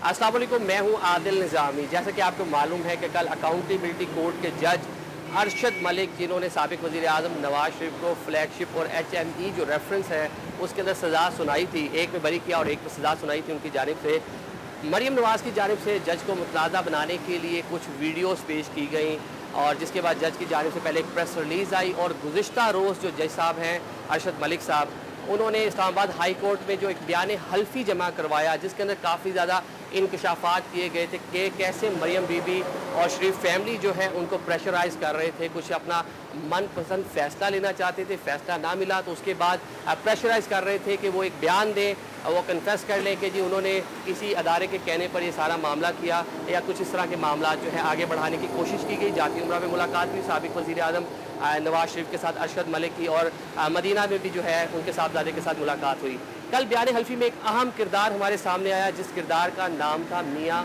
अस्सलाम वालेकुम, मैं हूं आदिल निज़ामी। जैसा कि आपको मालूम है कि कल अकाउंटेबिलिटी कोर्ट के जज अरशद मलिक, जिन्होंने साबिक वज़ीर आज़म नवाज शरीफ को फ्लैगशिप और HME जो रेफरेंस है उसके अंदर सज़ा सुनाई थी, एक में बरी किया और एक में सज़ा सुनाई थी उनकी जानिब से, मरियम नवाज़ की जानिब से जज को मुतनाज़ा बनाने के लिए कुछ वीडियोस पेश की गई और जिसके बाद जज की जानिब से पहले एक प्रेस रिलीज़ आई और गुज़िश्ता रोज़ जो जज साहब हैं अरशद मलिक साहब, उन्होंने इस्लामाबाद हाई कोर्ट में जो एक बयान हल्फी जमा करवाया जिसके अंदर काफ़ी ज़्यादा इंकशाफात किए गए थे कि कैसे मरियम बीबी और शरीफ फैमिली जो है उनको प्रेशराइज़ कर रहे थे, कुछ अपना मनपसंद फ़ैसला लेना चाहते थे, फ़ैसला ना मिला तो उसके बाद प्रेशराइज़ कर रहे थे कि वो एक बयान दें, वो कन्फेस कर लें कि जी उन्होंने किसी अदारे के कहने पर ये सारा मामला किया या कुछ इस तरह के मामला जो है आगे बढ़ाने की कोशिश की गई। जाती उम्रा में मुलाकात हुई साबिक वज़ीर आज़म नवाज शरीफ के साथ अरशद मलिक की और मदीना में भी जो है उनके साहबजादे के साथ मुलाकात हुई। कल बयान हल्फी में एक अहम किरदार हमारे सामने आया जिस किरदार का नाम था मियाँ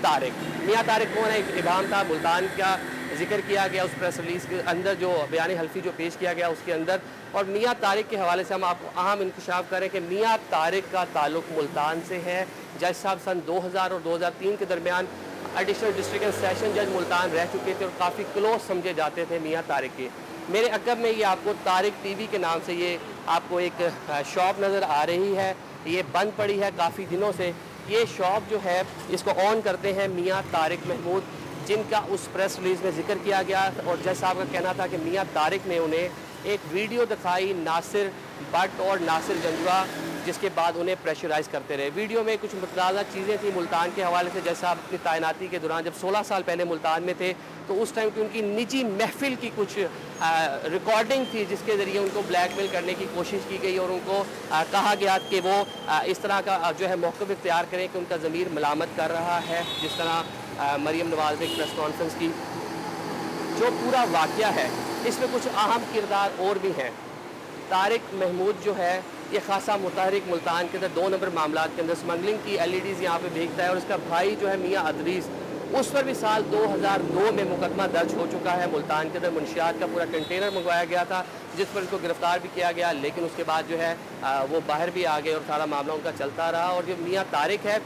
तारिक। मियाँ तारिक कौन है? एक इमाम था, मुल्तान का जिक्र किया गया उस प्रेस रिलीज़ के अंदर, जो बयान हल्फी जो पेश किया गया उसके अंदर। और मियाँ तारिक के हवाले से हम आपको अहम इंकशाफ करें कि मियाँ तारिक का ताल्लुक़ मुल्तान से है। जज साहब सन 2000 और 2003 के दरमियान एडिशनल डिस्ट्रिक्ट एंड सेशन जज मुल्तान रह चुके थे और काफ़ी क्लोज समझे जाते थे मियाँ तारिक के। मेरे अकब में ये आपको तारिक टीवी के नाम से ये आपको एक शॉप नज़र आ रही है, ये बंद पड़ी है काफ़ी दिनों से। ये शॉप जो है इसको ऑन करते हैं मियाँ तारिक महमूद, जिनका उस प्रेस रिलीज़ में जिक्र किया गया और जज साहब का कहना था कि मियाँ तारिक ने उन्हें एक वीडियो दिखाई नासिर भट्ट और नासिर जंजुआ, जिसके बाद उन्हें प्रेशराइज़ करते रहे। वीडियो में कुछ मुतनाज़ा चीज़ें थी मुल्तान के हवाले से। जज साहब अपनी तैनाती के दौरान जब 16 साल पहले मुल्तान में थे तो उस टाइम की उनकी निजी महफिल की कुछ रिकॉर्डिंग थी जिसके ज़रिए उनको ब्लैकमेल करने की कोशिश की गई और उनको कहा गया कि वो इस तरह का जो है मौक़िफ़ इख्तियार करें कि उनका ज़मीर मलामत कर रहा है। जिस तरह मरियम नवाज़ ने एक प्रेस कॉन्फ्रेंस की, जो पूरा वाक़या है इसमें कुछ अहम किरदार और भी हैं। तारिक महमूद जो है ये खासा मुतहरिक मुल्तान के अंदर 2 नंबर मामला के अंदर स्मगलिंग की LEDs यहाँ पे भेजता है और इसका भाई जो है मियाँ अदरीस, उस पर भी साल 2002 में मुकदमा दर्ज हो चुका है। मुल्तान के अंदर मुंशियात का पूरा कंटेनर मंगवाया गया था जिस पर इनको गिरफ्तार भी किया गया, लेकिन उसके बाद जो है वो बाहर भी आ गए और सारा मामला उनका चलता रहा। और जो मियाँ तारिक है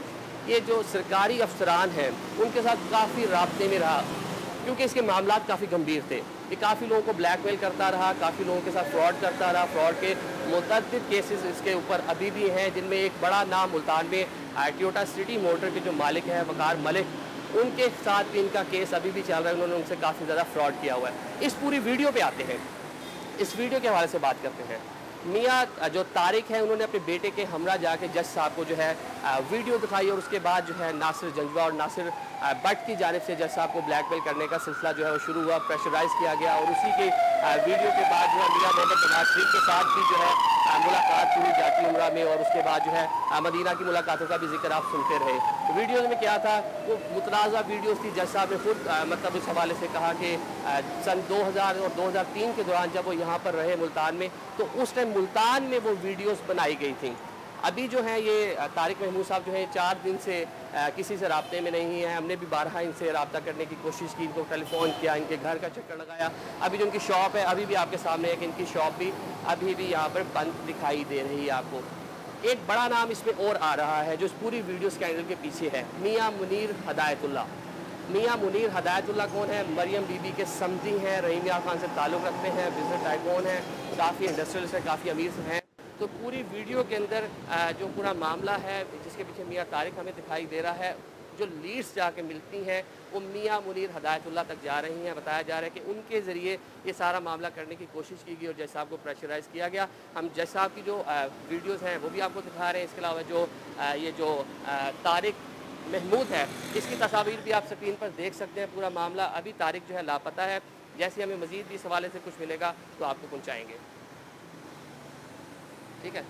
ये जो सरकारी अफसरान हैं उनके साथ काफ़ी राब्ते में रहा क्योंकि इसके मामला काफ़ी गंभीर थे। ये काफ़ी लोगों को ब्लैकमेल करता रहा, काफ़ी लोगों के साथ फ्रॉड करता रहा। फ्रॉड के मुतअद्दिद केसेस इसके ऊपर अभी भी हैं, जिनमें एक बड़ा नाम मुल्तान में टोयोटा सिटी मोटर के जो मालिक हैं वकार मलिक, उनके साथ भी इनका केस अभी भी चल रहा है। उन्होंने उनसे काफ़ी ज़्यादा फ्रॉड किया हुआ है। इस पूरी वीडियो पे आते हैं, इस वीडियो के हवाले से बात करते हैं। मियाँ जो तारिक है उन्होंने अपने बेटे के हमरा जाके जज साहब को जो है वीडियो दिखाई और उसके बाद जो है नासिर जंजुआ और नासिर भट्ट की जानिब से जज साहब को ब्लैकमेल करने का सिलसिला जो है वो शुरू हुआ, प्रेशराइज़ किया गया और उसी के वीडियो के बाद जो है मियाँ मोहम्मद नवाज शरीफ के साथ भी जो है मुलाकात हुई जाती उम्रा में और उसके बाद जो है मदीना की मुलाकातों का भी जिक्र आप सुनते रहे। तो वीडियोज़ में क्या था, वो मुतनाज़ा वीडियोज़ थी। जज साहब ने खुद मतलब इस हवाले से कहा कि सन 2000 और 2003 के दौरान जब वो यहाँ पर रहे मुल्तान में तो उस टाइम मुल्तान में वो वीडियोस बनाई गई थी। अभी जो है ये तारिक महमूद साहब जो है 4 दिन से किसी से राब्ते में नहीं है। हमने भी बारहा इनसे रब्ता करने की कोशिश की, इनको टेलीफोन किया, इनके घर का चक्कर लगाया। अभी जो उनकी शॉप है अभी भी आपके सामने है कि इनकी शॉप भी अभी भी यहाँ पर बंद दिखाई दे रही है आपको। एक बड़ा नाम इसमें और आ रहा है जो इस पूरी वीडियो स्कैंडल के पीछे है, मियाँ मुनीर हदायतुल्ला। मियाँ मुनीर हदायतुल्ला कौन है? मरियम बीबी के समधी हैं, रहीम यार खान से ताल्लुक़ रखते हैं, बिजनेस टाइकून हैं, काफ़ी इंडस्ट्रियलिस्ट हैं, काफ़ी अमीर से हैं। तो पूरी वीडियो के अंदर जो पूरा मामला है जिसके पीछे मियाँ तारिक हमें दिखाई दे रहा है, जो लीड्स जाके मिलती हैं वो मियाँ मुनीर हदायतुल्ला तक जा रही हैं। बताया जा रहा है कि उनके ज़रिए ये सारा मामला करने की कोशिश की गई और जज साहब को प्रेशराइज़ किया गया। हम जज साहब की जो वीडियोज़ हैं वो भी आपको दिखा रहे हैं। इसके अलावा जो ये जो तारिक महमूद है इसकी तस्वीर भी आप स्क्रीन पर देख सकते हैं। पूरा मामला अभी तारिक जो है लापता है। जैसे हमें मज़ीद भी इस हवाले से कुछ मिलेगा तो आपको पहुँचाएँगे। ठीक है।